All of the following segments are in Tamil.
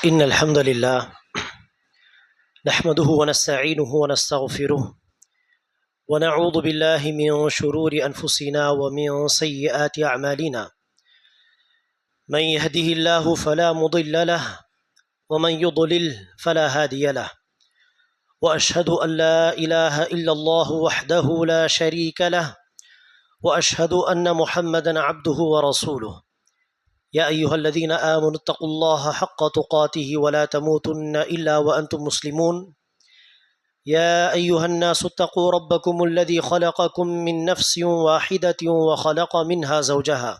إن الحمد لله نحمده ونستعينه ونستغفره ونعوذ بالله من شرور أنفسنا ومن سيئات أعمالنا من يهده الله فلا مضل له ومن يضلل فلا هادي له وأشهد أن لا إله إلا الله وحده لا شريك له وأشهد أن محمدا عبده ورسوله يا أيها الذين آمنوا اتقوا الله حق تقاته ولا تموتن إلا وأنتم مسلمون يا أيها الناس اتقوا ربكم الذي خلقكم من نفس واحدة وخلق منها زوجها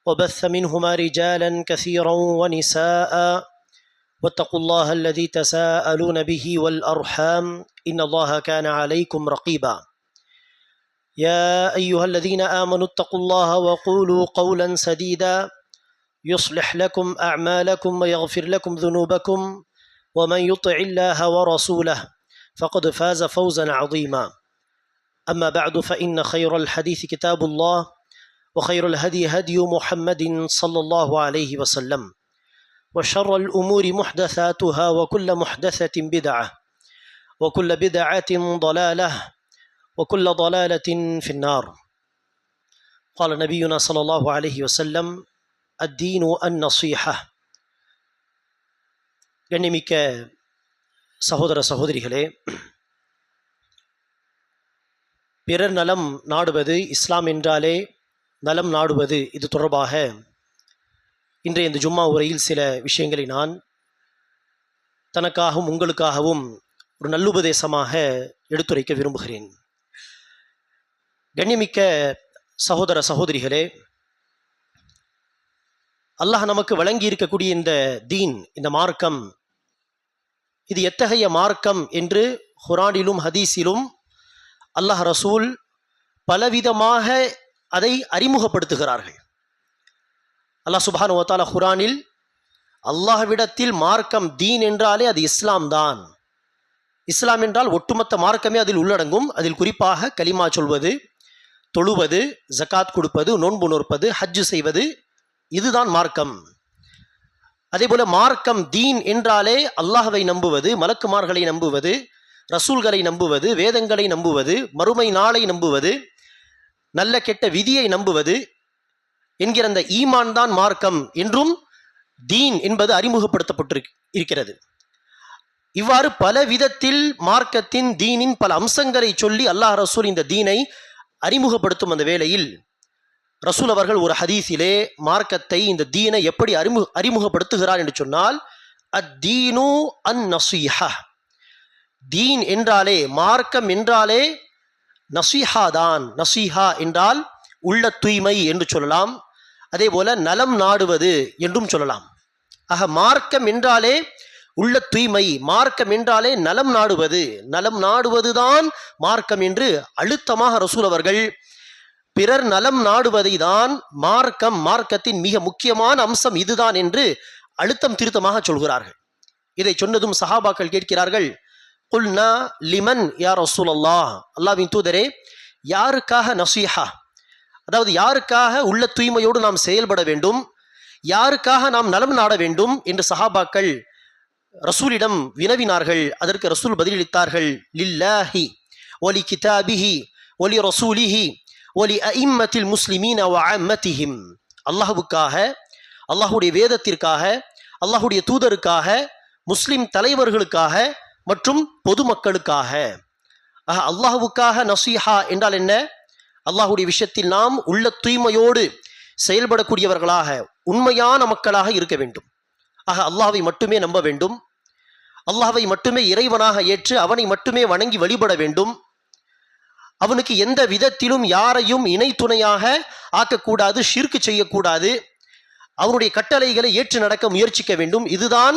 وبث منهما رجالا كثيرا ونساء واتقوا الله الذي تساءلون به والأرحام إن الله كان عليكم رقيبا يا أيها الذين آمنوا اتقوا الله وقولوا قولا سديدا يصلح لكم أعمالكم ويغفر لكم ذنوبكم ومن يطع الله ورسوله فقد فاز فوزا عظيما أما بعد فإن خير الحديث كتاب الله وخير الهدي هدي محمد صلى الله عليه وسلم وشر الأمور محدثاتها وكل محدثة بدعة وكل بدعة ضلالة وكل ضلالة في النار قال نبينا صلى الله عليه وسلم الدين النصيحة. கண்ணியமிக்க சகோதர சகோதரிகளே, பிறர் நலம் நாடுவது, இஸ்லாம் என்றாலே நலம் நாடுவது, இது தொடர்பாக இன்றைய இந்த ஜும்மா உரையில் சில விஷயங்களை நான் தனக்காகவும் உங்களுக்காகவும் ஒரு நல்லுபதேசமாக எடுத்துரைக்க விரும்புகிறேன். கண்ணியமிக்க சகோதர சகோதரிகளே, அல்லாஹ் நமக்கு வழங்கி இருக்கக்கூடிய இந்த தீன், இந்த மார்க்கம், இது எத்தகைய மார்க்கம் என்று குர்ஆனிலும் ஹதீஸிலும் அல்லாஹ் ரசூல் பலவிதமாக அதை அறிமுகப்படுத்துகிறார்கள். அல்லாஹ் சுப்ஹானஹு வ தஆலா குர்ஆனில் அல்லாஹ்விடத்தில் மார்க்கம் தீன் என்றாலே அது இஸ்லாம் தான். இஸ்லாம் என்றால் ஒட்டுமொத்த மார்க்கமே அதில் உள்ளடங்கும். அதில் குறிப்பாக கலிமா சொல்வது, தொழுவது, ஜகாத் கொடுப்பது, நோன்பு நோற்பது, ஹஜ்ஜு செய்வது, இதுதான் மார்க்கம். அதே போல மார்க்கம் தீன் என்றாலே அல்லாஹ்வை நம்புவது, மலக்குமார்களை நம்புவது, ரசூல்களை நம்புவது, வேதங்களை நம்புவது, மறுமை நாளை நம்புவது, நல்ல கெட்ட விதியை நம்புவது என்கிற அந்த ஈமான் தான் மார்க்கம் என்றும் தீன் என்பது அறிமுகப்படுத்தப்பட்டிருக்கிறது. இவ்வாறு பல விதத்தில் மார்க்கத்தின் தீனின் பல அம்சங்களை சொல்லி அல்லாஹ் ரசூல் இந்த தீனை அறிமுகப்படுத்தும் அந்த வேளையில் ரசூல் அவர்கள் ஒரு ஹதீஸிலே மார்க்கத்தை, இந்த தீனை எப்படி அறிமுகப்படுத்துகிறார் என்று சொன்னால், அத்தீனு அந்நஸீஹா, தீன் என்றாலே, மார்க்கம் என்றாலே நஸீஹா தான். நஸீஹா என்றால் உள்ள தூய்மை என்று சொல்லலாம். அதே போல நலம் நாடுவது என்றும் சொல்லலாம். ஆக மார்க்கம் என்றாலே உள்ள தூய்மை, மார்க்கம் என்றாலே நலம் நாடுவது, நலம் நாடுவதுதான் மார்க்கம் என்று அழுத்தமாக ரசூல் அவர்கள் பிறர் நலம் நாடுவதை தான் மார்க்கம், மார்க்கத்தின் மிக முக்கியமான அம்சம் இதுதான் என்று அழுத்தம் திருத்தமாக சொல்கிறார்கள். இதை சொன்னதும் சஹாபாக்கள் கேட்கிறார்கள், குல்னா லிமன் யா ரசூலல்லாஹ், அல்லாஹ்வின் தூதரே, யாருக்காக நஸீஹா, அதாவது யாருக்காக உள்ள தூய்மையோடு நாம் செயல்பட வேண்டும், யாருக்காக நாம் நலம் நாட வேண்டும் என்று சஹாபாக்கள் ரசூலிடம் வினவினார்கள். அதற்கு ரசூல் பதிலளித்தார்கள், லில்லாஹி வலி கிதாபிஹி வலி ரசூலிஹி வலி அஇம்மத்தில் முஸ்லிமீன வ அம்மத்திஹிம், அல்லாஹ்வுக்காக, அல்லாஹ்வுடைய வேதத்திற்காக, அல்லாஹ்வுடைய தூதருக்காக, முஸ்லிம் தலைவர்களுக்காக மற்றும் பொதுமக்களுக்காக. அல்லாஹ்வுக்காக நஸீஹா என்றால் என்ன? அல்லாஹ்வுடைய விஷயத்தில் நாம் உள்ள தூய்மையோடு செயல்படக்கூடியவர்களாக, உண்மையான மக்களாக இருக்க வேண்டும். அல்லாஹ்வை மட்டுமே நம்ப வேண்டும், அல்லாஹ்வை மட்டுமே இறைவனாக ஏற்று அவனை மட்டுமே வணங்கி வழிபட வேண்டும், அவனுக்கு எந்த விதத்திலும் யாரையும் இணை துணையாக ஆக்கக்கூடாது, ஷிர்க் செய்யக்கூடாது, அவனுடைய கட்டளைகளை ஏற்று நடக்க முயற்சிக்க வேண்டும். இதுதான்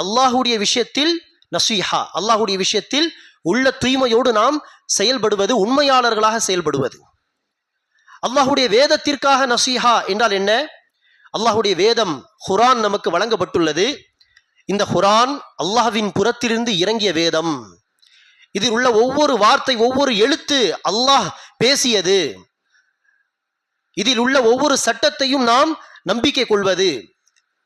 அல்லாஹ்வுடைய விஷயத்தில் நஸீஹா, அல்லாஹ்வுடைய விஷயத்தில் உள்ள தூய்மையோடு நாம் செயல்படுவது, உண்மையாளர்களாக செயல்படுவது. அல்லாஹ்வுடைய வேதத்திற்காக நஸீஹா என்றால் என்ன? அல்லாஹ்வுடைய வேதம் குர்ஆன் நமக்கு வழங்கப்பட்டுள்ளது. இந்த குர்ஆன் அல்லாஹ்வின் புறத்திலிருந்து இறங்கிய வேதம். இதில் உள்ள ஒவ்வொரு வார்த்தை, ஒவ்வொரு எழுத்து அல்லாஹ் பேசியது. இதில் உள்ள ஒவ்வொரு சட்டத்தையும் நாம் நம்பிக்கை கொள்வது,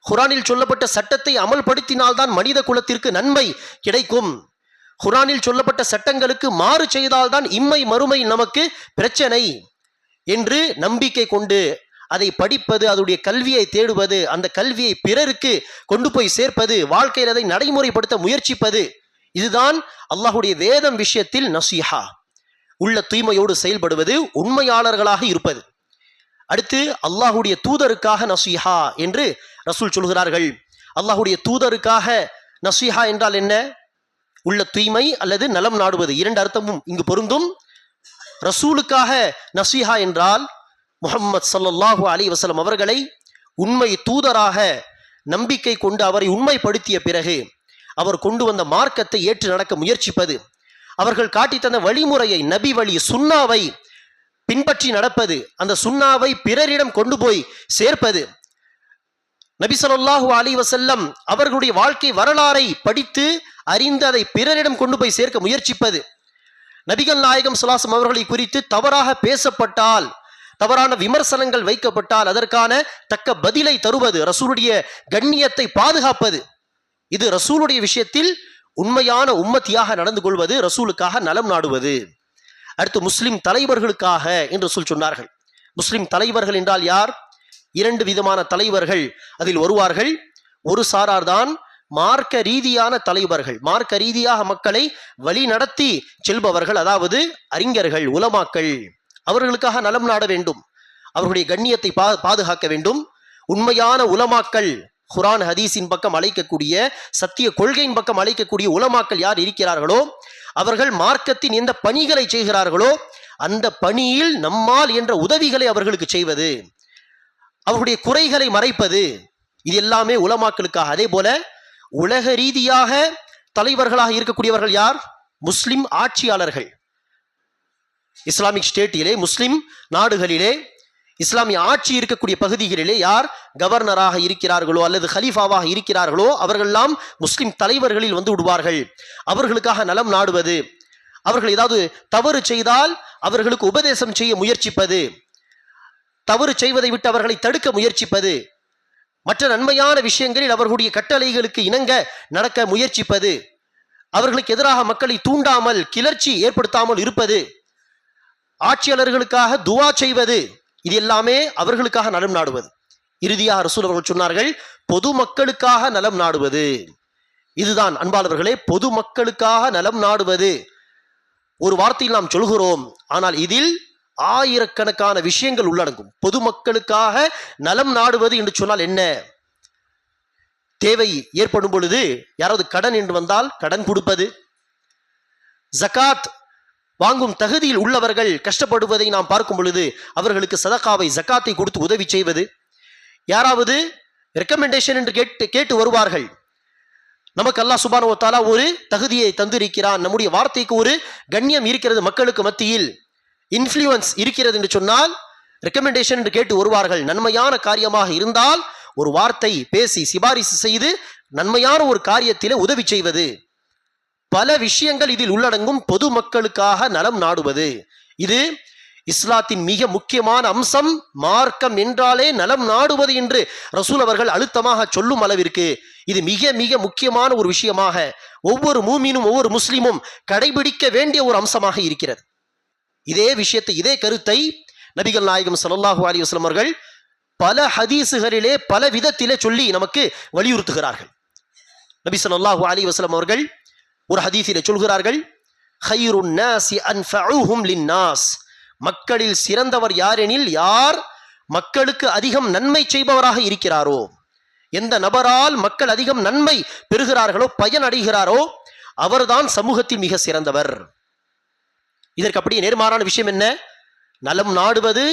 குர்ஆனில் சொல்லப்பட்ட சட்டத்தை அமல்படுத்தினால்தான் மனித குலத்திற்கு நன்மை கிடைக்கும். குர்ஆனில் சொல்லப்பட்ட சட்டங்களுக்கு மாறு செய்தால்தான் இம்மை மறுமை நமக்கு பிரச்சனை என்று நம்பிக்கை கொண்டு அதை படிப்பது, அதனுடைய கல்வியை தேடுவது, அந்த கல்வியை பிறருக்கு கொண்டு போய் சேர்ப்பது, வாழ்க்கையில் அதை நடைமுறைப்படுத்த முயற்சிப்பது, இதுதான் அல்லாஹ்வுடைய வேதம் விஷயத்தில் நசீஹா. உள்ள தூய்மையோடு செயல்படுவது, உண்மையாளர்களாக இருப்பது. அடுத்து அல்லாஹ்வுடைய தூதருக்காக நசீஹா என்று ரசூல் சொல்கிறார்கள். அல்லாஹ்வுடைய தூதருக்காக நசீஹா என்றால் என்ன? உள்ள தூய்மை அல்லது நலம் நாடுவது, இரண்டு அர்த்தமும் இங்கு பொருந்தும். ரசூலுக்காக நசீஹா என்றால் முஹம்மது ஸல்லல்லாஹு அலைஹி வஸல்லம் அவர்களை உண்மை தூதராக நம்பிக்கை கொண்டு அவரை உண்மைப்படுத்திய பிறகு அவர் கொண்டு வந்த மார்க்கத்தை ஏற்று நடக்க முயற்சிப்பது, அவர்கள் காட்டி தந்த வழிமுறையை, நபி வழி சுன்னாவை பின்பற்றி நடப்பது, அந்த சுன்னாவை பிறரிடம் கொண்டு போய் சேர்ப்பது, நபி ஸல்லல்லாஹு அலைஹி வஸல்லம் அவர்களுடைய வாழ்க்கை வரலாறை படித்து அறிந்து அதை பிறரிடம் கொண்டு போய் சேர்க்க முயற்சிப்பது, நபிகள் நாயகம் ஸல்லல்லாஹு அலைஹி வஸல்லம் அவர்களை குறித்து தவறாக பேசப்பட்டால், தவறான விமர்சனங்கள் வைக்கப்பட்டால் அதற்கான தக்க பதிலை தருவது, ரசூலுடைய கண்ணியத்தை பாதுகாப்பது, இது ரசூலுடைய விஷயத்தில் உண்மையான உம்மத்தியாக நடந்து கொள்வது, ரசூலுக்காக நலம் நாடுவது. அடுத்து முஸ்லிம் தலைவர்களுக்காக என்று ரசூல் சொன்னார்கள். முஸ்லிம் தலைவர்கள் என்றால் யார்? இரண்டு விதமான தலைவர்கள் அதில் வருவார்கள். ஒரு சாரார்தான் மார்க்க ரீதியான தலைவர்கள், மார்க்க ரீதியாக மக்களை வழி நடத்தி செல்பவர்கள், அதாவது அறிஞர்கள், உலமாக்கள். அவர்களுக்காக நலம் நாட வேண்டும், அவர்களுடைய கண்ணியத்தை பாதுகாக்க வேண்டும். உண்மையான உலமாக்கள், குர்ஆன் ஹதீஸின் பக்கம் அழைக்கக்கூடிய, சத்திய கொள்கையின் பக்கம் அழைக்கக்கூடிய உலமாக்கள் யார் இருக்கிறார்களோ அவர்கள் மார்க்கத்தின் எந்த பணிகளை செய்கிறார்களோ அந்த பணியில் நம்மால் என்ற உதவிகளை அவர்களுக்கு செய்வது, அவர்களுடைய குறைகளை மறைப்பது, இது எல்லாமே உலமாக்களுக்காக. அதே போல உலக ரீதியாக தலைவர்களாக இருக்கக்கூடியவர்கள் யார்? முஸ்லிம் ஆட்சியாளர்கள். இஸ்லாமிக் ஸ்டேட்டிலே, முஸ்லிம் நாடுகளிலே, இஸ்லாமிய ஆட்சி இருக்கக்கூடிய பகுதிகளிலே யார் கவர்னராக இருக்கிறார்களோ அல்லது ஹலீஃபாவாக இருக்கிறார்களோ அவர்களெல்லாம் முஸ்லிம் தலைவர்களில் வந்து விடுவார்கள். அவர்களுக்காக நலம் நாடுவது, அவர்கள் ஏதாவது தவறு செய்தால் அவர்களுக்கு உபதேசம் செய்ய முயற்சிப்பது, தவறு செய்வதை விட்டு அவர்களை தடுக்க முயற்சிப்பது, மற்ற நன்மையான விஷயங்களில் அவர்களுடைய கட்டளைகளுக்கு இணங்க நடக்க முயற்சிப்பது, அவர்களுக்கு எதிராக மக்களை தூண்டாமல் கிளர்ச்சி ஏற்படுத்தாமல் இருப்பது, ஆட்சியாளர்களுக்காக துவா செய்வது, இது எல்லாமே அவர்களுக்காக நலம் நாடுவது. இறுதியாக ரசூல் அவர்கள் சொன்னார்கள், பொதுமக்களுக்காக நலம் நாடுவது. இதுதான் அன்பாளர்களே, பொதுமக்களுக்காக நலம் நாடுவது. ஒரு வார்த்தையில் நாம் சொல்கிறோம், ஆனால் இதில் ஆயிரக்கணக்கான விஷயங்கள் உள்ளடங்கும். பொதுமக்களுக்காக நலம் நாடுவது என்று சொன்னால் என்ன? தேவை ஏற்படும் பொழுது யாராவது கடன் என்று வந்தால் கடன் கொடுப்பது, ஜகாத் வாங்கும் தகுதியில் உள்ளவர்கள் கஷ்டப்படுவதை நாம் பார்க்கும் பொழுது அவர்களுக்கு சதகாவை, ஜகாத்தை கொடுத்து உதவி செய்வது, யாராவது ரெக்கமெண்டேஷன் என்று கேட்டு வருவார்கள், நமக்கு அல்லாஹ் சுப்ஹானஹு வ தஆலா ஒரு தகுதியை தந்திருக்கிறான், நம்முடைய வார்த்தைக்கு ஒரு கண்ணியம் இருக்கிறது, மக்களுக்கு மத்தியில் இன்ஃப்ளூயன்ஸ் இருக்கிறது என்று சொன்னால் ரெக்கமெண்டேஷன் என்று கேட்டு வருவார்கள். நன்மையான காரியமாக இருந்தால் ஒரு வார்த்தை பேசி சிபாரிசு செய்து நன்மையான ஒரு காரியத்திலே உதவி செய்வது, பல விஷயங்கள் இதில் உள்ளடங்கும். பொதுமக்களுக்காக நலம் நாடுவது, இது இஸ்லாத்தின் மிக முக்கியமான அம்சம். மார்க்கம் என்றாலே நலம் நாடுவது என்று ரசூல் அவர்கள் அழுத்தமாக சொல்லும் அளவிற்கு இது மிக மிக முக்கியமான ஒரு விஷயமாக ஒவ்வொரு மூமினும் ஒவ்வொரு முஸ்லிமும் கடைபிடிக்க வேண்டிய ஒரு அம்சமாக இருக்கிறது. இதே விஷயத்தை, இதே கருத்தை நபிகள் நாயகம் ஸல்லல்லாஹு அலைஹி வஸல்லம் அவர்கள் பல ஹதீசுகளிலே பல விதத்திலே சொல்லி நமக்கு வலியுறுத்துகிறார்கள். நபி ஸல்லல்லாஹு அலைஹி வஸல்லம் அவர்கள் ஒரு ஹதீஸிலே சொல்கிறார்கள், ஹைருன் நாஸி அன்ஃபஉஹும் லின்னாஸ், மக்களில் சிறந்தவர் யாரெனில் யார் மக்களுக்கு அதிகம் நன்மை செய்பவராக இருக்கிறாரோ, எந்த நபரால் மக்கள் அதிகம் நன்மை பெறுகிறார்களோ, பயன் அடைகிறாரோ, அவர்தான் சமூகத்தில் மிக சிறந்தவர். இதற்கு அப்படியே நேர்மாறான விஷயம் என்ன? நலம் நாடுவது,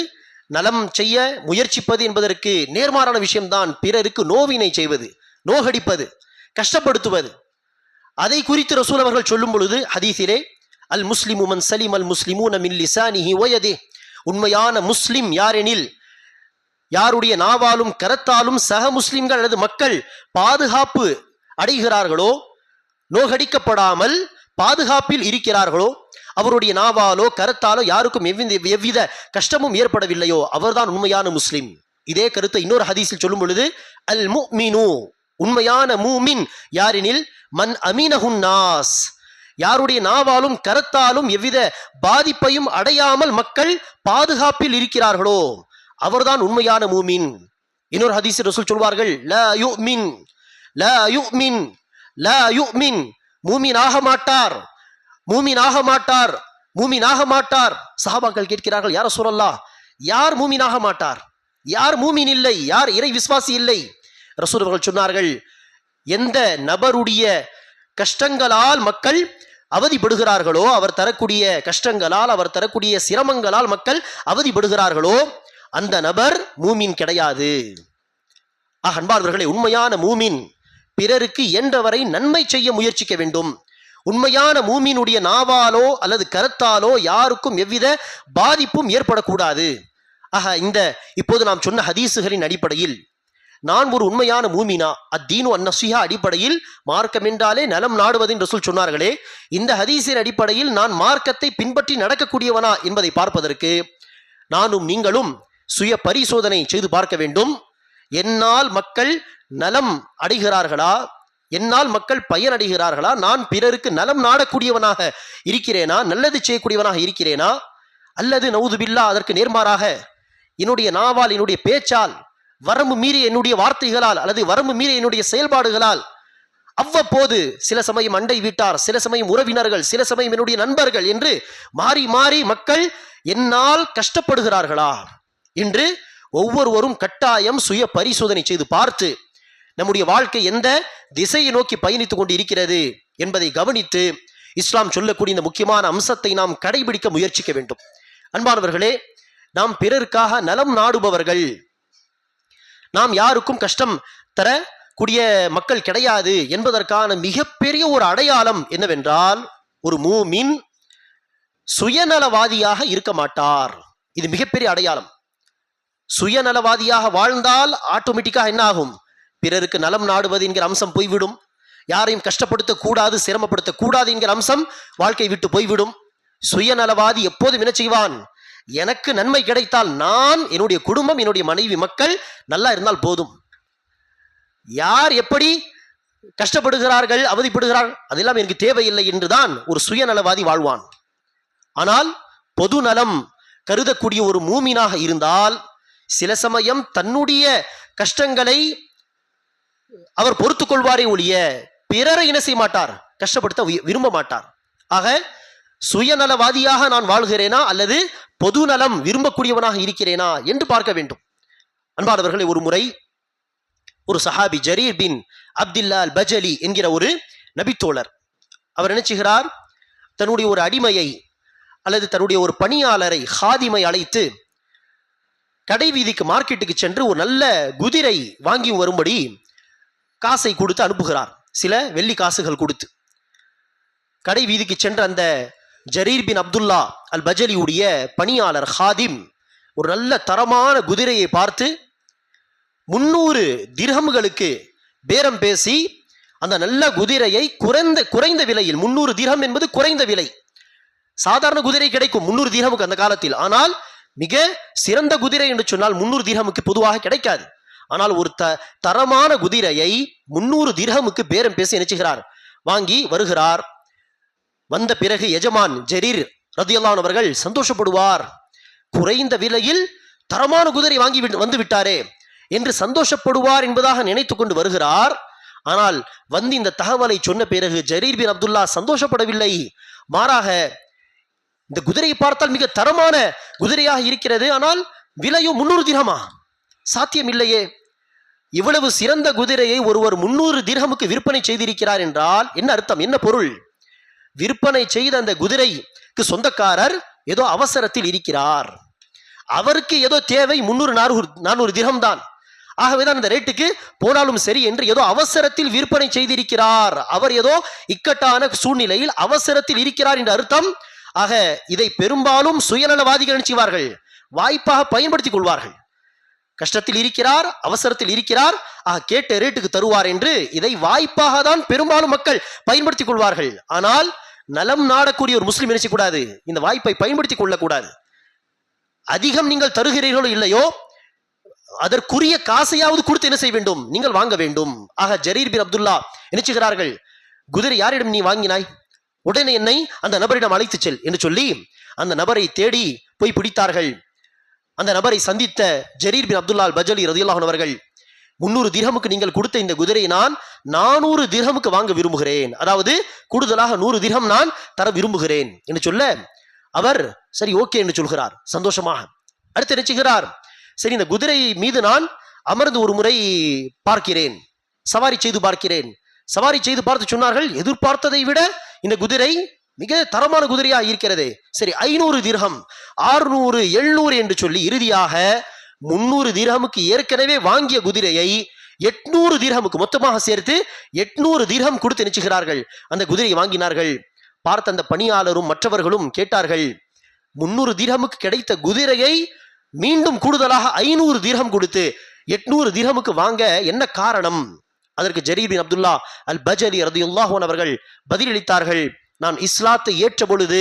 நலம் செய்ய முயற்சிப்பது என்பதற்கு நேர்மாறான விஷயம்தான் பிறருக்கு நோவினை செய்வது, நோகடிப்பது, கஷ்டப்படுத்துவது. அதை குறித்து ரசூல் அவர்கள் சொல்லும் பொழுது ஹதீஸிலே, அல் முஸ்லிமு மன் சலிம் அல் முஸ்லிமூன மின் லிசானிஹி வ யதிஹி, உண்மையான முஸ்லிம் யாரெனில் யாருடைய நாவாலும் கரத்தாலும் சக முஸ்லிம்கள் அல்லது மக்கள் பாதுகாப்பு அடைகிறார்களோ, நோகடிக்கப்படாமல் பாதுகாப்பில் இருக்கிறார்களோ, அவருடைய நாவாலோ கரத்தாலோ யாருக்கும் எவ்வித கஷ்டமும் ஏற்படவில்லையோ, அவர்தான் உண்மையான முஸ்லிம். இதே கருத்தை இன்னொரு ஹதீஸில் சொல்லும் பொழுது அல் முஃமினு, உண்மையான மூமின் யாரெனில் மன் அமீனஹுன் நாஸ், யாருடைய நாவாலும் கரத்தாலும் எவ்வித பாதிப்பையும் அடையாமல் மக்கள் பாதுகாப்பில் இருக்கிறார்களோ அவர்தான் உண்மையான மூமின். இன்னொரு ஹதீஸில் ரசூல் சொல்வார்கள் லா யுமின் லா யுமின் லா யுமின், மூமினாக மாட்டார், மூமினாக மாட்டார், மூமினாக மாட்டார். சஹாபாக்கள் கேட்கிறார்கள் யார் ரசூலல்லாஹ், யார் மூமினாக மாட்டார், யார் மூமின் இல்லை, யார் இறை விசுவாசி இல்லை? ரசூல் அவர்கள் சொன்னார்கள், எந்த நபருடைய கஷ்டங்களால் மக்கள் அவதிப்படுகிறார்களோ, அவர் தரக்கூடிய கஷ்டங்களால், அவர் தரக்கூடிய சிரமங்களால் மக்கள் அவதிப்படுகிறார்களோ அந்த நபர் மூமின் கிடையாது. அன்பார்ந்தவர்களே, உண்மையான மூமின் பிறருக்கு என்றவரை நன்மை செய்ய முயற்சிக்க வேண்டும். உண்மையான மூமினுடைய நாவாலோ அல்லது கரத்தாலோ யாருக்கும் எவ்வித பாதிப்பும் ஏற்படக்கூடாது. இந்த இப்போது நாம் சொன்ன ஹதீசுகளின் அடிப்படையில் நான் ஒரு உண்மையான மூமினா அத்தீனு அந்நஸீஹா அடிப்படையில், மார்க்கம் என்றாலே நலம் நாடுவது என்று ரசூல் சொன்னார்களே, இந்த ஹதீஸின் அடிப்படையில் நான் மார்க்கத்தை பின்பற்றி நடக்கக்கூடியவனா என்பதை பார்ப்பதற்கு நானும் நீங்களும் சுய பரிசோதனை செய்து பார்க்க வேண்டும். என்னால் மக்கள் நலம் அடைகிறார்களா, என்னால் மக்கள் பயனடைகிறார்களா, நான் பிறருக்கு நலம் நாடக்கூடியவனாக இருக்கிறேனா, நல்லது செய்யக்கூடியவனாக இருக்கிறேனா, அல்லது நவுதுபில்லா அதற்கு நேர்மாறாக என்னுடைய நாவால், என்னுடைய பேச்சால், வரம்பு மீறி என்னுடைய வார்த்தைகளால் அல்லது வரம்பு மீறி என்னுடைய செயல்பாடுகளால் அவ்வப்போது சில சமயம் அண்டை வீட்டார், சில சமயம் உறவினர்கள், சில சமயம் என்னுடைய நண்பர்கள் என்று மாறி மாறி மக்கள் என்னால் கஷ்டப்படுகிறார்களா என்று ஒவ்வொருவரும் கட்டாயம் சுய பரிசோதனை செய்து பார்த்து நம்முடைய வாழ்க்கை எந்த திசையை நோக்கி பயணித்துக் கொண்டு இருக்கிறது என்பதை கவனித்து இஸ்லாம் சொல்லக்கூடிய இந்த முக்கியமான அம்சத்தை நாம் கடைபிடிக்க முயற்சிக்க வேண்டும். அன்பானவர்களே, நாம் பிறருக்காக நலம் நாடுபவர்கள், நாம் யாருக்கும் கஷ்டம் தரக்கூடிய மக்கள் கிடையாது என்பதற்கான மிகப்பெரிய ஒரு அடையாளம் என்னவென்றால், ஒரு மூமின் சுயநலவாதியாக இருக்க மாட்டார். இது மிகப்பெரிய அடையாளம். சுயநலவாதியாக வாழ்ந்தால் ஆட்டோமேட்டிக்காக என்ன ஆகும், பிறருக்கு நலம் நாடுவது என்கிற அம்சம் போய்விடும். யாரையும் கஷ்டப்படுத்த கூடாது, சிரமப்படுத்த கூடாது என்கிற அம்சம் வாழ்க்கை விட்டு போய்விடும். சுயநலவாதி எப்போதும் என்ன செய்வான், எனக்கு நன்மை கிடைத்தால் நான், என்னுடைய குடும்பம், என்னுடைய மனைவி, மக்கள் நல்லா இருந்தால் போதும். யார் எப்படி கஷ்டப்படுகிறார்கள், அவதிப்படுகிறார்கள், அதெல்லாம் எனக்கு தேவையில்லை என்றுதான் ஒரு சுயநலவாதி வாழ்வான். ஆனால் பொது நலம் கருதக்கூடிய ஒரு மூமினாக இருந்தால் சில சமயம் தன்னுடைய கஷ்டங்களை அவர் பொறுத்துக் கொள்வாரே ஒழிய பிறரை என்ன செய்ய மாட்டார், கஷ்டப்படுத்த விரும்ப மாட்டார். ஆக சுயநலவாதியாக நான் வாழ்கிறேனா அல்லது பொது நலம் விரும்பக்கூடியவனாக இருக்கிறேனா என்று பார்க்க வேண்டும். அன்பானவர்களை, ஒரு முறை ஒரு சஹாபி ஜரீர் பின் அப்துல்லா அல் பஜலி என்கிற ஒரு நபித்தோழர், அவர் நினைச்சுகிறார், தன்னுடைய ஒரு அடிமையை அல்லது தன்னுடைய ஒரு பணியாளரை, ஹாதிமை அழைத்து கடை வீதிக்கு, மார்க்கெட்டுக்கு சென்று ஒரு நல்ல குதிரை வாங்கி வரும்படி காசை கொடுத்து அனுப்புகிறார். சில வெள்ளி காசுகள் கொடுத்து கடை வீதிக்கு சென்ற அந்த ஜரீர் பின் அப்துல்லா அல் பஜலியுடைய பணியாளர் ஹாதிம் ஒரு நல்ல தரமான குதிரையை பார்த்து 300 திர்ஹம்களுக்கு பேரம் பேசி அந்த நல்ல குதிரையை குறைந்த விலையில், 300 திர்ஹம் என்பது குறைந்த விலை, சாதாரண குதிரை கிடைக்கும் 300 திர்ஹமுக்கு அந்த காலத்தில். ஆனால் மிக சிறந்த குதிரை என்று சொன்னால் 300 திர்ஹமுக்கு பொதுவாக கிடைக்காது. ஆனால் ஒரு தரமான குதிரையை 300 திர்ஹமுக்கு பேரம் பேசி நினைச்சுகிறார், வாங்கி வருகிறார். வந்த பிறகு எஜமான் ஜரீர் ரலியல்லாஹு அன்ஹு அவர்கள் சந்தோஷப்படுவார், குறைந்த விலையில் தரமான குதிரை வாங்கி வந்து விட்டாரே என்று சந்தோஷப்படுவார் என்பதாக நினைத்து கொண்டு வருகிறார். ஆனால் வந்து இந்த தகவலை சொன்ன பிறகு ஜரீர் பின் அப்துல்லா சந்தோஷப்படவில்லை. மாறாக, இந்த குதிரையை பார்த்தால் மிக தரமான குதிரையாக இருக்கிறது, ஆனால் விலையோ 300 திர்ஹமா, சாத்தியம் இல்லையே. இவ்வளவு சிறந்த குதிரையை ஒருவர் 300 திர்ஹமுக்கு விற்பனை செய்திருக்கிறார் என்றால் என்ன அர்த்தம், என்ன பொருள்? விற்பனை செய்த அந்த குதிரைக்கு சொந்தக்காரர் ஏதோ அவசரத்தில் இருக்கிறார், அவருக்கு ஏதோ தேவை 300-400 திர்ஹம் தான், ஆகவேதான் இந்த ரேட்டுக்கு போனாலும் சரி என்று ஏதோ அவசரத்தில் விற்பனை செய்திருக்கிறார். அவர் ஏதோ இக்கட்டான சூழ்நிலையில் அவசரத்தில் இருக்கிறார் என்ற அர்த்தம். ஆக இதை பெரும்பாலும் சுயநலவாதிகள் நினைச்சுவார்கள், வாய்ப்பாக பயன்படுத்திக் கொள்வார்கள். கஷ்டத்தில் இருக்கிறார், அவசரத்தில் இருக்கிறார், கேட்ட ரேட்டுக்கு தருவார் என்று இதை வாய்ப்பாக தான் பெரும்பாலும் மக்கள் பயன்படுத்திக் கொள்வார்கள். ஆனால் நலம் நாடக்கூடிய ஒரு முஸ்லிம் நினைச்சக்கூடாது, இந்த வாய்ப்பை பயன்படுத்திக் கொள்ளக்கூடாது. அதிகம் நீங்கள் தருகிறீர்களோ இல்லையோ, அதற்குரிய காசையாவது கொடுத்து என்ன செய்ய வேண்டும், நீங்கள் வாங்க வேண்டும். ஆக ஜரீர் பின் அப்துல்லா நினைச்சுகிறார்கள், குதிரை யாரிடம் நீ வாங்கினாய், உடனே என்னை அந்த நபரிடம் அழைத்து செல் என்று சொல்லி அந்த நபரை தேடி போய் பிடித்தார்கள். அந்த நபரை சந்தித்த ஜரீர் பின் அப்துல்லா அல் பஜலி ரலியல்லாஹு அன்ஹு அவர்கள், 300 திர்ஹமுக்கு நீங்கள் கொடுத்த இந்த குதிரையை நான் 400 திர்ஹமுக்கு வாங்க விரும்புகிறேன், அதாவது கூடுதலாக 100 திர்ஹம் நான் தர விரும்புகிறேன் என்று சொல்ல அவர் சரி ஓகே என்று சொல்கிறார் சந்தோஷமாக. அடுத்து நினைச்சுகிறார், சரி இந்த குதிரை மீது நான் அமர்ந்து ஒரு முறை பார்க்கிறேன், சவாரி செய்து பார்க்கிறேன். சவாரி செய்து பார்த்து சொன்னார்கள், எதிர்பார்த்ததை விட இந்த குதிரை மிக தரமான குதிரையா இருக்கிறது. சரி 500 திர்ஹம், 600, 700 என்று சொல்லி இறுதியாக 300 திர்ஹமுக்கு ஏற்கனவே வாங்கிய குதிரையை 800 திர்ஹமுக்கு மொத்தமாக சேர்த்து 800 திர்ஹம் கொடுத்து நினைச்சுகிறார்கள். அந்த குதிரையை வாங்கினார்கள். பார்த்த அந்த பணியாளரும் மற்றவர்களும் கேட்டார்கள், 300 திர்ஹமுக்கு கிடைத்த குதிரையை மீண்டும் கூடுதலாக 500 திர்ஹம் கொடுத்து 800 திர்ஹமுக்கு வாங்க என்ன காரணம்? அதற்கு ஜரீர் பின் அப்துல்லா அல் பஜலி ரலியல்லாஹு அன்ஹு அவர்கள் பதிலளித்தார்கள், நான் இஸ்லாத்தை ஏற்ற பொழுது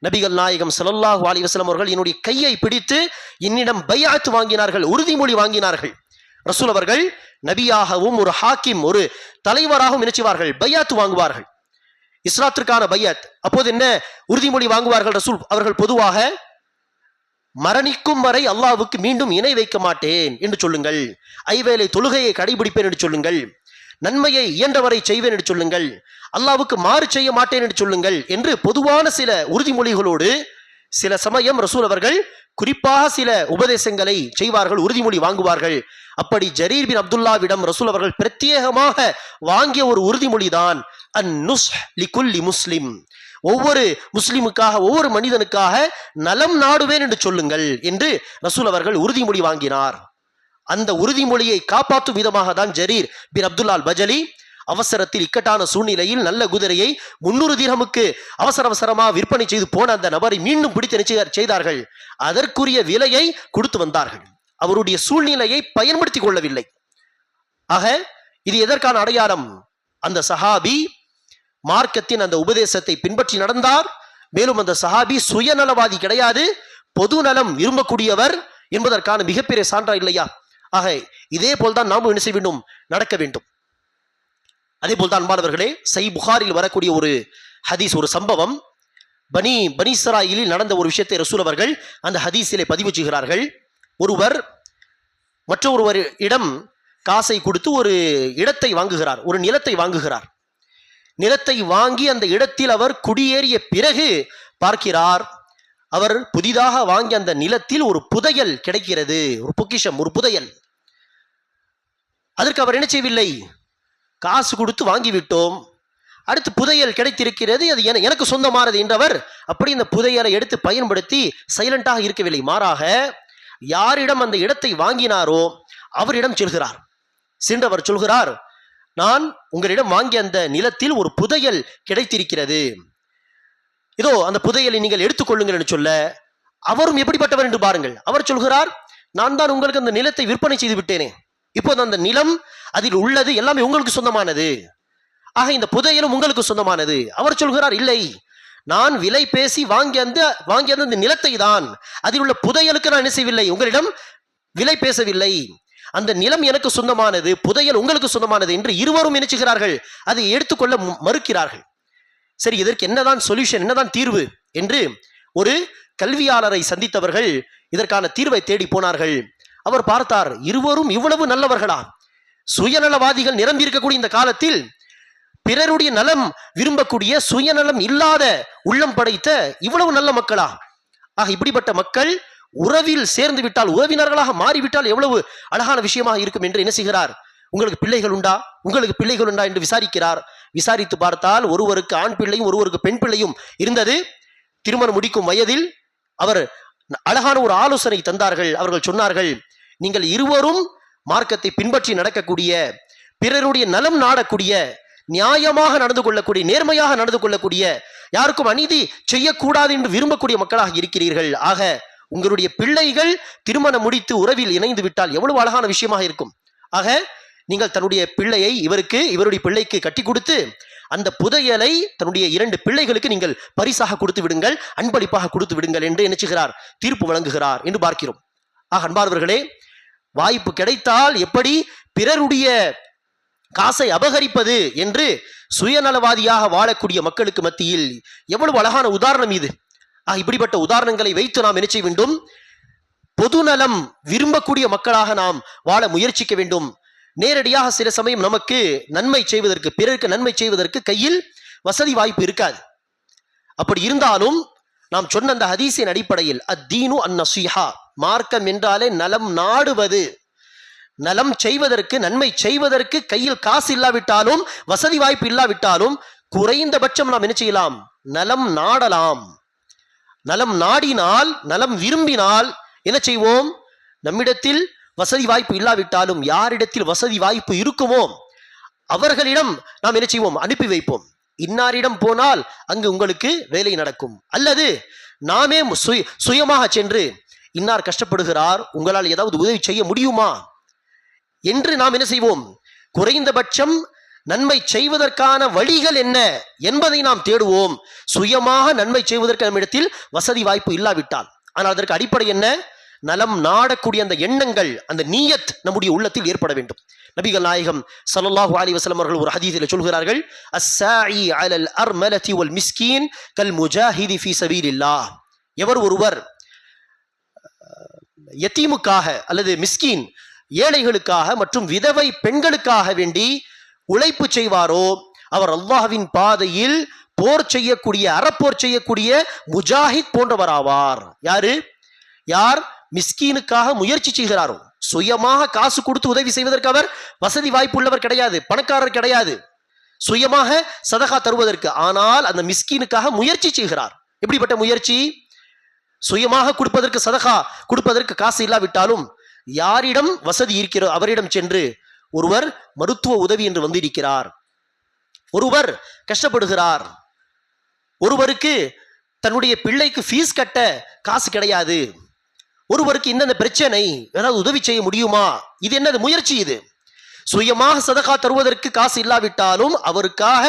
நபிகள் நாயகம் ஸல்லல்லாஹு அலைஹி வஸல்லம் அவர்கள் என்னுடைய கையை பிடித்து என்னிடம் பைஅத் வாங்கினார்கள், உறுதிமொழி வாங்கினார்கள். ரசூல் அவர்கள் நபியாகவும் ஒரு ஹாக்கிம், ஒரு தலைவராகவும் நினைச்சுவார்கள், பைஅத் வாங்குவார்கள், இஸ்லாத்திற்கான பைஅத். அப்போது என்ன உறுதிமொழி வாங்குவார்கள் ரசூல் அவர்கள்? பொதுவாக மரணிக்கும் வரை அல்லாஹ்வுக்கு மீண்டும் இணை வைக்க மாட்டேன் என்று சொல்லுங்கள், ஐவேளை தொழுகையை கடைபிடிப்பேன் என்று சொல்லுங்கள், நன்மையை இயன்றவரை செய்வேன் என்று சொல்லுங்கள், அல்லாஹ்வுக்கு மாறு செய்ய மாட்டேன் என்று சொல்லுங்கள் என்று பொதுவான சில உறுதிமொழிகளோடு சில சமயம் ரசூல் அவர்கள் குறிப்பாக சில உபதேசங்களை செய்வார்கள், உறுதிமொழி வாங்குவார்கள். அப்படி ஜரீர் பின் அப்துல்லாவிடம் ரசூல் அவர்கள் பிரத்யேகமாக வாங்கிய ஒரு உறுதிமொழி தான் அன்-நுஸ்ஹ் லிகுல்லி முஸ்லிம், ஒவ்வொரு முஸ்லிமுக்காக, ஒவ்வொரு மனிதனுக்காக நலம் நாடுவேன் என்று சொல்லுங்கள் என்று ரசூல் அவர்கள் உறுதிமொழி வாங்கினார். அந்த உறுதிமொழியை காப்பாற்றும் விதமாக தான் ஜரீர் பின் அப்துல்லா அல் பஜலி அவசரத்தில் இக்கட்டான சூழ்நிலையில் நல்ல குதிரையை 300 திர்ஹமுக்கு அவசரமாக விற்பனை செய்து போன அந்த நபரை மீண்டும் பிடித்து செய்தார்கள். அதற்குரிய விலையை கொடுத்து வந்தார்கள். அவருடைய சூழ்நிலையை பயன்படுத்திக் கொள்ளவில்லை. ஆக இது எதற்கான அடையாளம்? அந்த சஹாபி மார்க்கத்தின் அந்த உபதேசத்தை பின்பற்றி நடந்தார். மேலும் அந்த சஹாபி சுயநலவாதி கிடையாது, பொது நலம் விரும்பக்கூடியவர் என்பதற்கான மிகப்பெரிய சான்றா இல்லையா? ஆக இதே போல்தான் நாமும் என்ன செய்ய வேண்டும், நடக்க வேண்டும். அதே போல்தான் அன்பானவர்களே, சஹீஹ் புகாரில் வரக்கூடிய ஒரு ஹதீஸ், ஒரு சம்பவம், பனி இஸ்ராயீலில் நடந்த ஒரு விஷயத்தை ரசூல் அவர்கள் அந்த ஹதீஸிலே பதிவு செய்கிறார்கள். ஒருவர் மற்றொருவர் இடம் காசை கொடுத்து ஒரு இடத்தை வாங்குகிறார், ஒரு நிலத்தை வாங்குகிறார். நிலத்தை வாங்கி அந்த இடத்தில் அவர் குடியேறிய பிறகு பார்க்கிறார், அவர் புதிதாக வாங்கிய அந்த நிலத்தில் ஒரு புதையல் கிடைக்கிறது, ஒரு பொக்கிஷம், ஒரு புதையல். அதற்கு அவர் என்ன செய்யவில்லை, காசு கொடுத்து வாங்கிவிட்டோம், அடுத்து புதையல் கிடைத்திருக்கிறது, அது எனக்கு சொந்தமானது என்றவர் அப்படி இந்த புதையலை எடுத்து பயன்படுத்தி சைலண்டாக இருக்கவில்லை. மாறாக யாரிடம் அந்த இடத்தை வாங்கினாரோ அவரிடம் செல்கிறார். சென்றவர் சொல்கிறார், நான் உங்களிடம் வாங்கிய அந்த நிலத்தில் ஒரு புதையல் கிடைத்திருக்கிறது, இதோ அந்த புதையலை நீங்கள் எடுத்துக்கொள்ளுங்கள் என்று சொல்ல, அவரும் எப்படிப்பட்டவர் என்று பாருங்கள். அவர் சொல்கிறார், நான் தான் உங்களுக்கு அந்த நிலத்தை விற்பனை செய்து விட்டேனே, இப்போது அந்த நிலம் அதில் உள்ளது எல்லாமே உங்களுக்கு சொந்தமானது, ஆக இந்த புதையலும் உங்களுக்கு சொந்தமானது. அவர் சொல்கிறார், இல்லை, நான் விலை பேசி வாங்கிய அந்த நிலத்தை தான், அதில் உள்ள புதையலுக்கு நான் என்ன செய்யவில்லை, உங்களிடம் விலை பேசவில்லை, அந்த நிலம் எனக்கு சொந்தமானது, புதையல் உங்களுக்கு சொந்தமானது என்று இருவரும் நினைச்சுகிறார்கள், அதை எடுத்துக்கொள்ள மறுக்கிறார்கள். சரி, இதற்கு என்னதான் சொல்யூஷன், என்னதான் தீர்வு என்று ஒரு கல்வியாளரை சந்தித்தவர்கள் இதற்கான தீர்வை தேடி போனார்கள். அவர் பார்த்தார், இருவரும் இவ்வளவு நல்லவர்களா, சுயநலவாதிகள் நிரம்பி இருக்கக்கூடிய இந்த காலத்தில் பிறருடைய நலம் விரும்பக்கூடிய, சுயநலம் இல்லாத உள்ளம் படைத்த இவ்வளவு நல்ல மக்களா? ஆக இப்படிப்பட்ட மக்கள் உறவில் சேர்ந்து விட்டால், உறவினர்களாக மாறிவிட்டால் எவ்வளவு அழகான விஷயமாக இருக்கும் என்று என்ன செய்கிறார், உங்களுக்கு பிள்ளைகள் உண்டா, உங்களுக்கு பிள்ளைகள் உண்டா என்று விசாரிக்கிறார். விசாரித்து பார்த்தால் ஒருவருக்கு ஆண் பிள்ளையும் ஒருவருக்கு பெண் பிள்ளையும் இருந்தது. திருமணம் முடிக்கும் வயதில் அவர் அழகான ஒரு ஆலோசனை தந்தார்கள். அவர்கள் சொன்னார்கள், நீங்கள் இருவரும் மார்க்கத்தை பின்பற்றி நடக்கக்கூடிய, பிறருடைய நலம் நாடக்கூடிய, நியாயமாக நடந்து கொள்ளக்கூடிய, நேர்மையாக நடந்து கொள்ளக்கூடிய, யாருக்கும் அநீதி செய்யக்கூடாது என்று விரும்பக்கூடிய மக்களாக இருக்கிறீர்கள். ஆக உங்களுடைய பிள்ளைகள் திருமணம் முடித்து உறவில் இணைந்து விட்டால் எவ்வளவு அழகான விஷயமாக இருக்கும். ஆக நீங்கள் தன்னுடைய பிள்ளையை இவருடைய பிள்ளைக்கு கட்டி கொடுத்து அந்த புதையலை தன்னுடைய 2 பிள்ளைகளுக்கு நீங்கள் பரிசாக கொடுத்து விடுங்கள், அன்பளிப்பாக கொடுத்து விடுங்கள் என்று நினைச்சுகிறார், தீர்ப்பு வழங்குகிறார் என்று பார்க்கிறோம். ஆக அன்பார்வர்களே, வாய்ப்பு கிடைத்தால் எப்படி பிறருடைய காசை அபகரிப்பது என்று சுயநலவாதியாக வாழக்கூடிய மக்களுக்கு மத்தியில் எவ்வளவு அழகான உதாரணம் இது. இப்படிப்பட்ட உதாரணங்களை வைத்து நாம் என்ன செய்ய வேண்டும்? பொதுநலம் விரும்பக்கூடிய மக்களாக நாம் வாழ முயற்சிக்க வேண்டும். நேரடியாக சில சமயம் நமக்கு நன்மை செய்வதற்கு, பிறருக்கு நன்மை செய்வதற்கு கையில் வசதி வாய்ப்பு இருக்காது. அப்படி இருந்தாலும் நாம் சொன்ன அந்த ஹதீஸின் அடிப்படையில் அத்தீனு அந்நஸீஹா, மார்க்கம் என்றாலே நலம் நாடுவது. நலம் செய்வதற்கு, நன்மை செய்வதற்கு கையில் காசு இல்லாவிட்டாலும், வசதி வாய்ப்பு இல்லாவிட்டாலும் குறைந்தபட்சம் நாம் என்ன செய்யலாம்? நலம் நாடலாம். நலம் நாடினால், நலம் விரும்பினால் என்ன செய்வோம்? நம்மிடத்தில் வசதி வாய்ப்பு இல்லாவிட்டாலும் யாரிடத்தில் வசதி வாய்ப்பு இருக்குமோ அவர்களிடம் நாம் என்ன செய்வோம்? அனுப்பி வைப்போம். இன்னாரிடம் போனால் அங்கு உங்களுக்கு வேலை நடக்கும். அல்லது நாமே சுயமாக சென்று இன்னார் கஷ்டப்படுகிறார், உங்களால் ஏதாவது உதவி செய்ய முடியுமா என்று நாம் என்ன செய்வோம்? குறைந்தபட்சம் நன்மை செய்வதற்கான வழிகள் என்ன என்பதை நாம் தேடுவோம். சுயமாக நன்மை செய்வதற்கு நம்மிடத்தில் வசதி வாய்ப்பு இல்லாவிட்டால். ஆனால் அதற்கு அடிப்படை என்ன? நலம் நாடக்கூடிய அந்த எண்ணங்கள், அந்த நீயத் நம்முடைய உள்ளத்தில் ஏற்பட வேண்டும். நபிகள் நாயகம் ஸல்லல்லாஹு அலைஹி வஸல்லம் அவர்கள் ஒரு ஹதீஸில் சொல்கிறார்கள், அஸ்ஸாஇ அலல் அர்மலதி வல் மிஸ்கீன் கல் முஜாஹிதி ஃபீ ஸபீலில்லாஹ். எவர் ஒருவர் யதீமுக்காக அல்லது மிஸ்கீன் ஏழைகளுக்காக மற்றும் விதவை பெண்களுக்காக வேண்டி உழைப்பு செய்வாரோ அவர் அல்லாஹ்வின் பாதையில் போர் செய்யக்கூடிய, அறப்போர் செய்யக்கூடிய முஜாஹித் போன்றவராவார். யார் மிஸ்கீனுக்காக முயற்சி செய்கிறாரோ, சுயமாக காசு கொடுத்து உதவி செய்வதற்கு அவர் வசதி வாய்ப்பு உள்ளவர் கிடையாது, பணக்காரர் கிடையாது, சுயமாக சதகா தருவதற்கு. ஆனால் அந்த மிஸ்கீனுக்காக முயற்சி செய்கிறார். எப்படிப்பட்ட முயற்சி? சுயமாக கொடுப்பதற்கு, சதகா கொடுப்பதற்கு காசு இல்லாவிட்டாலும் யாரிடம் வசதி இருக்கிறோ அவரிடம் சென்று, ஒருவர் மருத்துவ உதவி என்று வந்திருக்கிறார், ஒருவர் கஷ்டப்படுகிறார், ஒருவருக்கு தன்னுடைய பிள்ளைக்கு ஃபீஸ் கட்ட காசு கிடையாது, ஒருவருக்கு இன்னென்ன பிரச்சனை, ஏதாவது உதவி செய்ய முடியுமா? இது என்னது முயற்சி? இது சுயமாக சதகா தருவதற்கு காசு இல்லாவிட்டாலும் அவருக்காக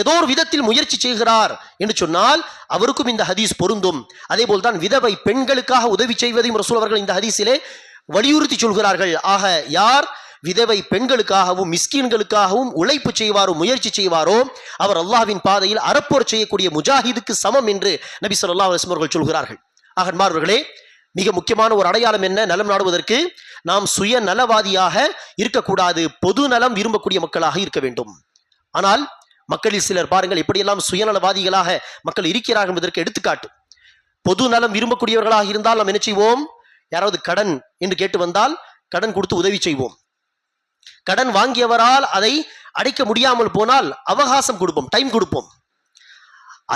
ஏதோ ஒரு விதத்தில் முயற்சி செய்கிறார் என்று சொன்னால் அவருக்கும் இந்த ஹதீஸ் பொருந்தும். அதே போல்தான் விதவை பெண்களுக்காக உதவி செய்வதையும் ரசூல் அவர்கள் இந்த ஹதீஸிலே வலியுறுத்தி சொல்கிறார்கள். ஆக யார் விதவை பெண்களுக்காகவும் மிஸ்கீன்களுக்காகவும் உழைப்பு செய்வாரோ, முயற்சி செய்வாரோ அவர் அல்லாஹ்வின் பாதையில் அறப்போர் செய்யக்கூடிய முஜாஹிதுக்கு சமம் என்று நபி ஸல்லல்லாஹு அலைஹி வஸல்லம் அவர்கள் சொல்கிறார்கள். ஆக அன்பார்ந்தவர்களே, மிக முக்கியமான ஒரு அடையாளம் என்ன? நலம் நாடுவதற்கு நாம் சுய நலவாதியாக இருக்கக்கூடாது, பொது நலம் விரும்பக்கூடிய மக்களாக இருக்க வேண்டும். ஆனால் மக்களில் சிலர் பாருங்கள், எப்படியெல்லாம் சுயநலவாதிகளாக மக்கள் இருக்கிறார்கள் என்பதற்கு எடுத்துக்காட்டு. பொது நலம் விரும்பக்கூடியவர்களாக இருந்தால் நாம் என்ன செய்வோம்? யாராவது கடன் என்று கேட்டு வந்தால் கடன் கொடுத்து உதவி செய்வோம். கடன் வாங்கியவரால் அதை அடைக்க முடியாமல் போனால் அவகாசம் கொடுப்போம், டைம் கொடுப்போம்.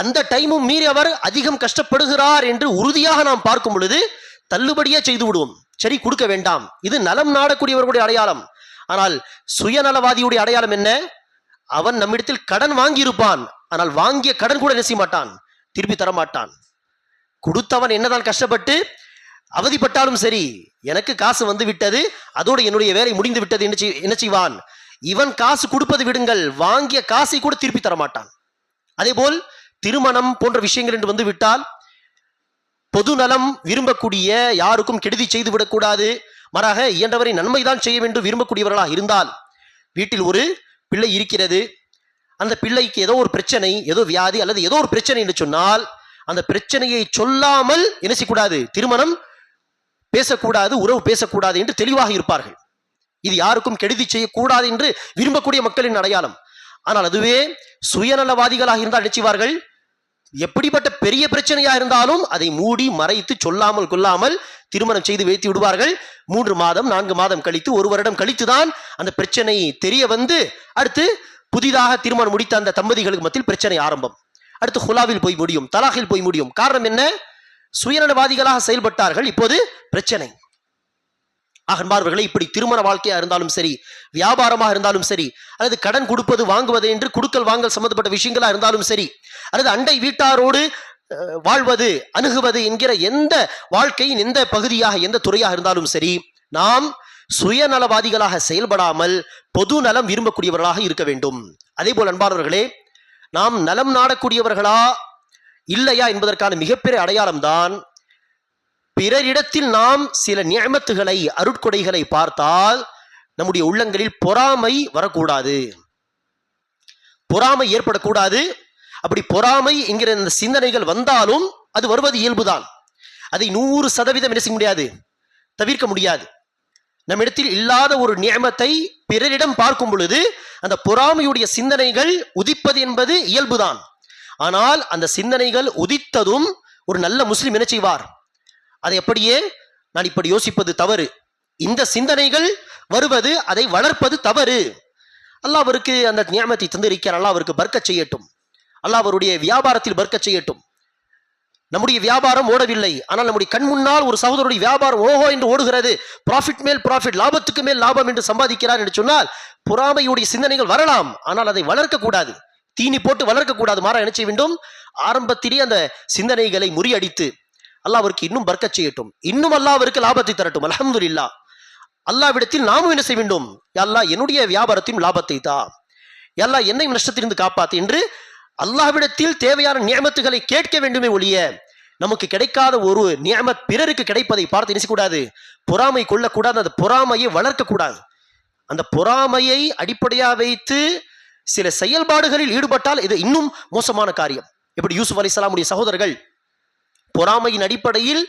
அந்த டைமும் மீறி அவர் அதிகம் கஷ்டப்படுகிறார் என்று உறுதியாக நாம் பார்க்கும் பொழுது தள்ளுபடியே செய்து விடுவோம். சரி, கொடுக்க வேண்டாம். இது நலம் நாடக்கூடியவர்களுடைய அடையாளம். ஆனால் சுயநலவாதியுடைய அடையாளம் என்ன? அவன் நம்மிடத்தில் கடன் வாங்கி இருப்பான், ஆனால் வாங்கிய கடன் கூட என்ன செய்ய மாட்டான்? திருப்பி தரமாட்டான். கொடுத்தவன் என்னதான் கஷ்டப்பட்டு அவதிப்பட்டாலும் சரி, எனக்கு காசு வந்து விட்டது, அதோடு என்னுடைய வேலை முடிந்து விட்டது என்ன செய்வான்? இவன் காசு கொடுப்பது விடுங்கள், வாங்கிய காசை கூட திருப்பி தரமாட்டான். அதே போல் திருமணம் போன்ற விஷயங்கள் என்று வந்து விட்டால் பொது நலம் விரும்பக்கூடிய, யாருக்கும் கெடுதி செய்து விடக்கூடாது, மாறாக இயன்றவரை நன்மைதான் செய்ய வேண்டும் விரும்பக்கூடியவர்களாக இருந்தால், வீட்டில் ஒரு பிள்ளை இருக்கிறது, அந்த பிள்ளைக்கு ஏதோ ஒரு பிரச்சனை, ஏதோ வியாதி அல்லது ஏதோ ஒரு பிரச்சனை என்று சொன்னால் அந்த பிரச்சனையை சொல்லாமல் என்ன செய்யக்கூடாது? திருமணம் பேசக்கூடாது, உறவு பேசக்கூடாது என்று தெளிவாக இருப்பார்கள். இது யாருக்கும் கெடுதி செய்யக்கூடாது என்று விரும்பக்கூடிய மக்களின் அடையாளம். ஆனால் அதுவே சுயநலவாதிகளாக இருந்தால் நினைச்சுவார்கள், எப்படிப்பட்ட பெரிய பிரச்சனையா இருந்தாலும் அதை மூடி மறைத்து சொல்லாமல் கொள்ளாமல் திருமணம் செய்து வைத்து விடுவார்கள். 3 மாதம் 4 மாதம் கழித்து, 1 வருடம் கழித்துதான் அந்த பிரச்சனை தெரிய வந்து அடுத்து புதிதாக திருமணம் முடித்த அந்த தம்பதிகளுக்கு மத்தியில் பிரச்சனை ஆரம்பம். அடுத்து ஹுலாவில் போய் முடியும், தலாகில் போய் முடியும். காரணம் என்ன? சுயநலவாதிகளாக செயல்பட்டார்கள், இப்போது பிரச்சனை. அன்பார்வர்களே, இப்படி திருமண வாழ்க்கையா இருந்தாலும் சரி, வியாபாரமாக இருந்தாலும் சரி, அல்லது கடன் கொடுப்பது வாங்குவது என்று குடுக்கல் வாங்கல் சம்பந்தப்பட்ட விஷயங்களா இருந்தாலும் சரி, அல்லது அண்டை வீட்டாரோடு வாழ்வது, அணுகுவது என்கிற எந்த வாழ்க்கையின் எந்த பகுதியாக, எந்த துறையாக இருந்தாலும் சரி, நாம் சுயநலவாதிகளாக செயல்படாமல் பொது நலம் விரும்பக்கூடியவர்களாக இருக்க வேண்டும். அதே போல் அன்பார்வர்களே, நாம் நலம் நாடக்கூடியவர்களா இல்லையா என்பதற்கான மிகப்பெரிய அடையாளம் தான் பிறரிடத்தில் நாம் சில நியமத்துகளை அருட்கொடைகளை பார்த்தால் நம்முடைய உள்ளங்களில் பொறாமை வரக்கூடாது, பொறாமை ஏற்படக்கூடாது. அப்படி பொறாமை என்கிற இந்த சிந்தனைகள் வந்தாலும் அது வருவது இயல்புதான். அதை 100% என்ன செய்ய முடியாது, தவிர்க்க முடியாது. நம்மிடத்தில் இல்லாத ஒரு நியமத்தை பிறரிடம் பார்க்கும் பொழுது அந்த பொறாமையுடைய சிந்தனைகள் உதிப்பது என்பது இயல்புதான். ஆனால் அந்த சிந்தனைகள் உதித்ததும் ஒரு நல்ல முஸ்லிம் என்ன செய்வார், அதை அப்படியே நான் இப்படி யோசிப்பது தவறு, இந்த சிந்தனைகள் வருவது, அதை வளர்ப்பது தவறு. அல்லாஹ் அவருக்கு அந்த நியமத்தை தந்திருக்கிறார், அல்லாஹ் அவருக்கு பர்க்கத் செய்யட்டும், அல்லாஹ் அவருடைய வியாபாரத்தில் பர்க்கத் செய்யட்டும். நம்முடைய வியாபாரம் ஓடவில்லை, ஆனால் நம்முடைய கண் முன்னால் ஒரு சகோதரருடைய வியாபாரம் ஓஹோ என்று ஓடுகிறது, ப்ராஃபிட் மேல் ப்ராஃபிட், லாபத்துக்கு மேல் லாபம் என்று சம்பாதிக்கிறார் என்று சொன்னால் பொறாமையுடைய சிந்தனைகள் வரலாம், ஆனால் அதை வளர்க்கக்கூடாது, தீனி போட்டு வளர்க்கக்கூடாது. மாறா என்ன செய்ய வேண்டும், ஆரம்பத்திலேயே அந்த சிந்தனைகளை முறியடித்து அல்லாஹ் அவருக்கு இன்னும் பர்க்கத் செய்யட்டும், இன்னும் அல்லாஹ் அவருக்கு லாபத்தை தரட்டும். அல்ஹம்துலில்லாஹ். அல்லாஹ்விடத்தில் நாமும் என்ன செய்ய வேண்டும், யா அல்லாஹ் என்னுடைய வியாபாரத்தையும் லாபத்தை தா, யா அல்லாஹ் என்னையும் நஷ்டத்திலிருந்து காப்பாத்து என்று அல்லாஹ்விடத்தில் தேவையான நியமத்துகளை கேட்க வேண்டுமே ஒழிய நமக்கு கிடைக்காத ஒரு நியமத் பிறருக்கு கிடைப்பதை பார்த்து நினைக்கக்கூடாது, பொறாமை கொள்ளக்கூடாது, அந்த பொறாமையை வளர்க்கக்கூடாது. அந்த பொறாமையை அடிப்படையாக வைத்து சில செயல்பாடுகளில் ஈடுபட்டால் இது இன்னும் மோசமான காரியம். எப்படி யூசுப் அலைஹிஸ்ஸலாமுடைய சகோதரர்கள் பொறாமையின் அடிப்படையில்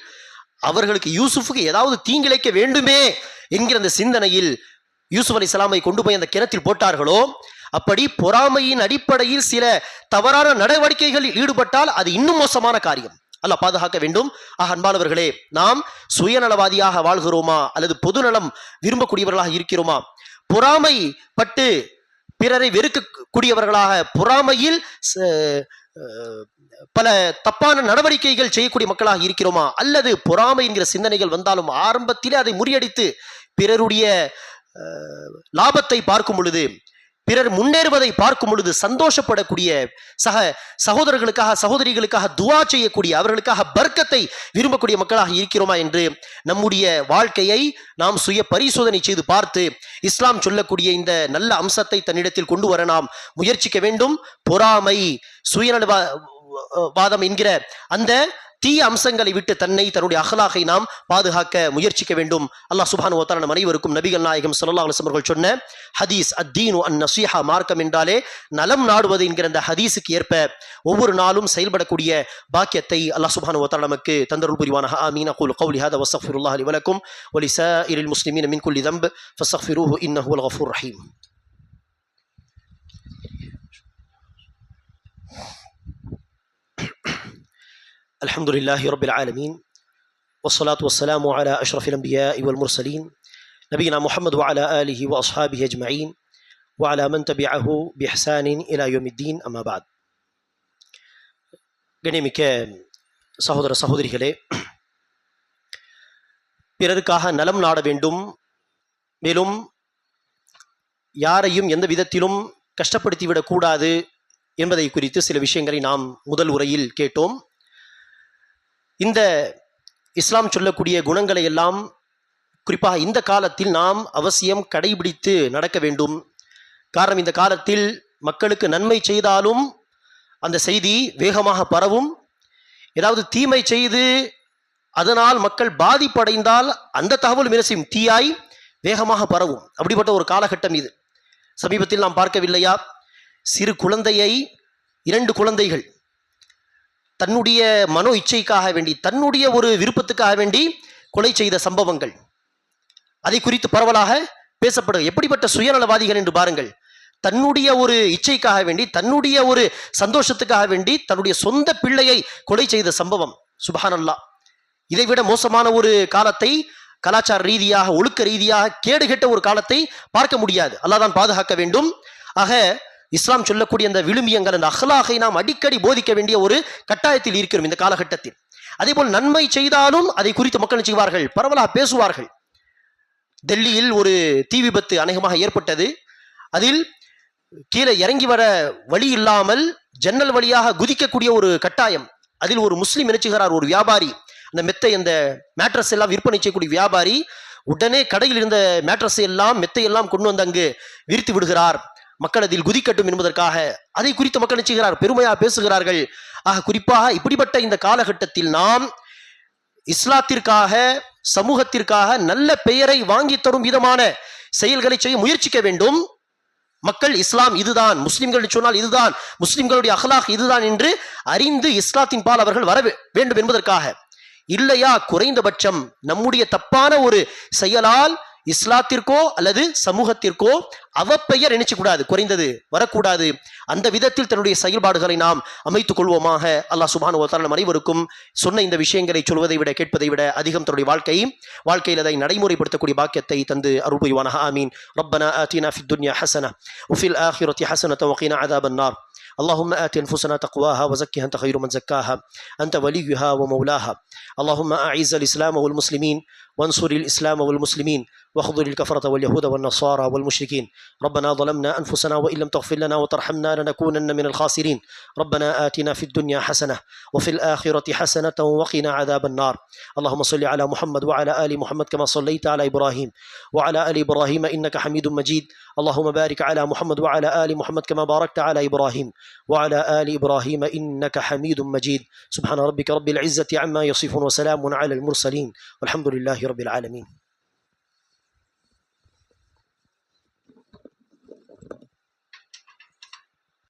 அவர்களுக்கு யூசுஃபுக்கு ஏதாவது தீங்கிழைக்க வேண்டுமே என்கிற அந்த சிந்தனையில் யூசுப் அலைஹிஸ்ஸலாமை கொண்டு போய் அந்த கிணற்றில் போட்டார்களோ, அப்படி பொறாமையின் அடிப்படையில் சில தவறான நடவடிக்கைகளில் ஈடுபட்டால் அது இன்னும் மோசமான காரியம். அல்லாஹ் பாதுகாக்க வேண்டும். அன்பானவர்களே, நாம் சுயநலவாதியாக வாழ்கிறோமா அல்லது பொதுநலம் விரும்பக்கூடியவர்களாக இருக்கிறோமா? பொறாமை பட்டு பிறரை வெறுக்கக்கூடியவர்களாக, பொறாமையில் பல தப்பான நடவடிக்கைகள் செய்யக்கூடிய மக்களாக இருக்கிறோமா? அல்லது பொறாமை என்கிற சிந்தனைகள் வந்தாலும் ஆரம்பத்திலே அதை முறியடித்து பிறருடைய லாபத்தை பார்க்கும் பொழுது, பிறர் முன்னேறுவதை பார்க்கும் பொழுது சந்தோஷப்படக்கூடிய, சகோதரர்களுக்காக சகோதரிகளுக்காக துவா செய்யக்கூடிய, அவர்களுக்காக பர்க்கத்தை விரும்பக்கூடிய மக்களாக இருக்கிறோமா என்று நம்முடைய வாழ்க்கையை நாம் சுய பரிசோதனை செய்து பார்த்து இஸ்லாம் சொல்லக்கூடிய இந்த நல்ல அம்சத்தை தன்னிடத்தில் கொண்டு வர நாம் முயற்சிக்க வேண்டும். பொறாமை, சுயநலவாதம் என்கிற அந்த தீய அம்சங்களை விட்டு தன்னை, தன்னுடைய அஹ்லாகை நாம் பாதுகாக்க முயற்சிக்க வேண்டும். அல்லாஹ் சுப்ஹானஹு வ தஆலா நம் அனைவருக்கும் நபிகள் நாயகம் ஸல்லல்லாஹு அலைஹி வஸல்லம் அவர்கள் சொன்ன ஹதீஸ் அத்தீனு அன்-நஸீஹா, மார்க்கம் என்றாலே நலம் நாடுவது என்கிற அந்த ஹதீஸுக்கு ஏற்ப ஒவ்வொரு நாளும் செயல்படக்கூடிய பாக்கியத்தை அல்லாஹ் சுப்ஹானஹு வ தஆலா நமக்கு தந்தருள் புரிவானாக. ஆமீன். அகூலு கௌலி ஹாதா வஸ்தக்ஃபிருல்லாஹ லி வ லக்கும் வ லிஸாயிரில் முஸ்லிமீன மின் குல்லி தன்ப் ஃபஸ்தக்ஃபிரூஹு இன்னஹு வல் கஃபூர் ரஹீம். الحمد لله رب العالمين والصلاة والسلام على أشرف الأنبياء والمرسلين نبينا محمد وعلى آله وأصحابه أجمعين وعلى من تبعه بإحسان إلى يوم الدين أما بعد. கண்ணியமிக்க சகோதர சகோதரிகளே, பிறருக்காக நலம் நாட வேண்டும், மேலும் யாரையும் எந்த விதத்திலும் கஷ்டப்படுத்திவிடக் கூடாது என்பதை குறித்து சில விஷயங்களை நாம் முதல் உரையில் கேட்டோம். இந்த இஸ்லாம் சொல்லக்கூடிய குணங்களை எல்லாம் குறிப்பாக இந்த காலத்தில் நாம் அவசியம் கடைபிடித்து நடக்க வேண்டும். காரணம், இந்த காலத்தில் மக்களுக்கு நன்மை செய்தாலும் அந்த செய்தி வேகமாக பரவும், ஏதாவது தீமை செய்து அதனால் மக்கள் பாதிப்படைந்தால் அந்த தகவல் மினசியும் தீயாய் வேகமாக பரவும். அப்படிப்பட்ட ஒரு காலகட்டம் இது. சமீபத்தில் நாம் பார்க்கவில்லையா, சிறு குழந்தையை 2 குழந்தைகள் தன்னுடைய மனோ இச்சைக்காக வேண்டி, தன்னுடைய ஒரு விருப்பத்துக்காக வேண்டி கொலை செய்த சம்பவங்கள், அதை குறித்து பரவலாக பேசப்படுது. எப்படிப்பட்ட சுயநலவாதிகள் என்று பாருங்கள். தன்னுடைய ஒரு இச்சைக்காக வேண்டி, தன்னுடைய ஒரு சந்தோஷத்துக்காக வேண்டி தன்னுடைய சொந்த பிள்ளையை கொலை செய்த சம்பவம். சுப்ஹானல்லாஹ். இதைவிட மோசமான ஒரு காலத்தை, கலாச்சார ரீதியாக, ஒழுக்க ரீதியாக கேடுகெட்ட ஒரு காலத்தை பார்க்க முடியாது. அல்லாஹ் தான் பாதுகாக்க வேண்டும். ஆக இஸ்லாம் சொல்லக்கூடிய அந்த விழுமியங்கள், அந்த அஹ்லாகை நாம் அடிக்கடி போதிக்க வேண்டிய ஒரு கட்டாயத்தில் இருக்கிறோம் இந்த காலகட்டத்தில். அதே போல் நன்மை செய்தாலும் அதை குறித்து மக்கள் செய்வார்கள், பரவலாக பேசுவார்கள். டெல்லியில் ஒரு தீ விபத்து அநேகமாக ஏற்பட்டது. அதில் கீழே இறங்கி வர வழி இல்லாமல் ஜன்னல் வழியாக குதிக்கக்கூடிய ஒரு கட்டாயம். அதில் ஒரு முஸ்லிம் நினைச்சுகிறார், ஒரு வியாபாரி, அந்த மெத்தை, அந்த மேட்ரஸ் எல்லாம் விற்பனை செய்யக்கூடிய வியாபாரி உடனே கடையில் இருந்த மேட்ரஸ் எல்லாம், மெத்தை எல்லாம் கொண்டு வந்து அங்கு விரித்து விடுகிறார், மக்கள் அதில் குதிக்கட்டும் என்பதற்காக. அதை குறித்து மக்கள் நினைச்சுகிறார், பெருமையாக பேசுகிறார்கள். ஆக குறிப்பாக இப்படிப்பட்ட இந்த காலகட்டத்தில் நாம் இஸ்லாத்திற்காக, சமூகத்திற்காக நல்ல பெயரை வாங்கி தரும் விதமான செயல்களை செய்ய முயற்சிக்க வேண்டும். மக்கள் இஸ்லாம் இதுதான், முஸ்லிம்கள் சொன்னால் இதுதான், முஸ்லிம்களுடைய அஹ்லாக் இதுதான் என்று அறிந்து இஸ்லாத்தின் பால் அவர்கள் வர வேண்டும் என்பதற்காக. இல்லையா, குறைந்தபட்சம் நம்முடைய தப்பான ஒரு செயலால் இஸ்லாத்திற்கோ அல்லது சமூகத்திற்கோ அவப்பெயர் நினைச்சக்கூடாது, குறைந்தது வரக்கூடாது. அந்த விதத்தில் தன்னுடைய செயல்பாடுகளை நாம் அமைத்துக் கொள்வோமாக. அல்லாஹ் சுப்ஹானஹு வ தஆலா நம் அனைவருக்கும் சொன்ன இந்த விஷயங்களை சொல்வதை விட கேட்பதை விட அதிகம் தன்னுடைய வாழ்க்கையில் அதை நடைமுறைப்படுத்தக்கூடிய பாக்கியத்தை தந்து அருள் புரிவானாக. ஆமீன். ரப்பனா ஆத்தினா ஃபித் துன்யா ஹஸன வ ஃபில் ஆখিরাতি ஹஸனத வ கினா அஸாபன் நார். اللهم آت أنفسنا تقواها وزكها أنت خير من زكاها أنت وليها ومولاها. اللهم أعز الإسلام والمسلمين وانصر الإسلام والمسلمين واخذل الكفرة واليهود والنصارى والمشركين. ربنا ظلمنا أنفسنا وإن لم تغفر لنا وترحمنا لنكونن من الخاسرين. ربنا آتنا في الدنيا حسنة وفي الآخرة حسنة وقنا عذاب النار. اللهم صل على محمد وعلى آل محمد كما صليت على إبراهيم وعلى آل إبراهيم إنك حميد مجيد. اللهم بارك على محمد وعلى آل محمد كما باركت على إبراهيم وعلى آل إبراهيم إنك حميد مجيد. سبحان ربك رب العزة عما يصفون وسلام على المرسلين والحمد لله رب العالمين.